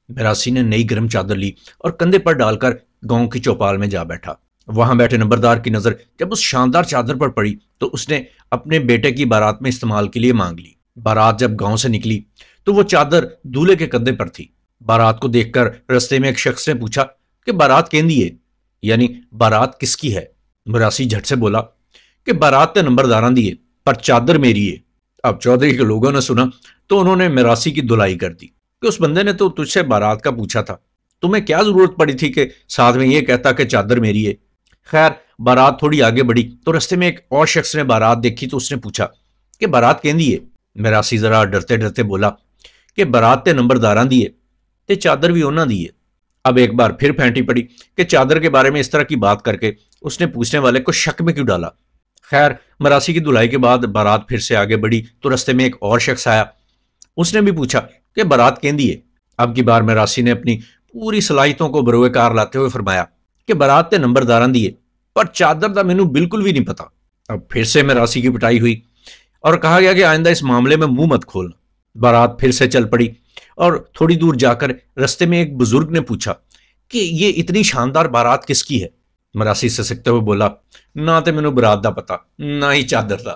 میراسی نے نئی گرم چادر لی اور کندھے پر ڈال کر گاؤں کی چوپال میں جا بیٹھا۔ وہاں بیٹھے نمبردار کی نظر جب اس شاندار چادر پر پڑی تو اس نے اپنے بیٹے کی بارات میں استعمال کے لیے مانگ لی۔ بارات جب گاؤں سے نکلی تو وہ چادر دولہے کے کندھے پر تھی۔ بارات کو دیکھ کر رستے میں ایک شخص نے پوچھا کہ بارات کیندی ہے، یعنی بارات کس کی ہے؟ میراسی جھٹ سے بولا کہ بارات تے نمبرداراں دی ہے پر چادر میری ہے۔ اب چودھری کے لوگوں نے سنا تو انہوں نے میراسی کی دھلائی کر دی کہ اس بندے نے تو تجھ سے بارات کا پوچھا تھا، تمہیں کیا ضرورت پڑی تھی کہ ساتھ میں یہ کہتا کہ چادر میری ہے؟ خیر بارات تھوڑی آگے بڑھی تو رستے میں ایک اور شخص نے بارات دیکھی تو اس نے پوچھا کہ بارات کیندی ہے؟ میراسی ذرا ڈرتے ڈرتے بولا کہ بارات تے نمبرداراں دی ہے تے چادر بھی انہاں دی ہے۔ اب ایک بار پھر پھینٹی پڑی کہ چادر کے بارے میں اس طرح کی بات کر کے اس نے پوچھنے والے کو شک میں کیوں ڈالا۔ خیر میراسی کی دھلائی کے بعد بارات پھر سے آگے بڑھی تو رستے میں ایک اور شخص آیا، اس نے بھی پوچھا کہ بارات کیندی ہے۔ اب کی بار میراسی نے اپنی پوری صلاحیتوں کو بروئے کار لاتے ہوئے فرمایا کہ بارات تے نمبرداراں دی ہے پر چادر دا مینوں بالکل بھی نہیں پتا۔ اب پھر سے میراسی کی پٹائی ہوئی اور کہا گیا کہ آئندہ اس معاملے میں منہ مت کھولنا۔ بارات پھر سے چل پڑی اور تھوڑی دور جا کر رستے میں ایک بزرگ نے پوچھا کہ یہ اتنی شاندار بارات کس کی ہے؟ میراسی سسکتے ہوئے بولا نہ تے مینوں برات دا پتا نہ ہی چادر دا۔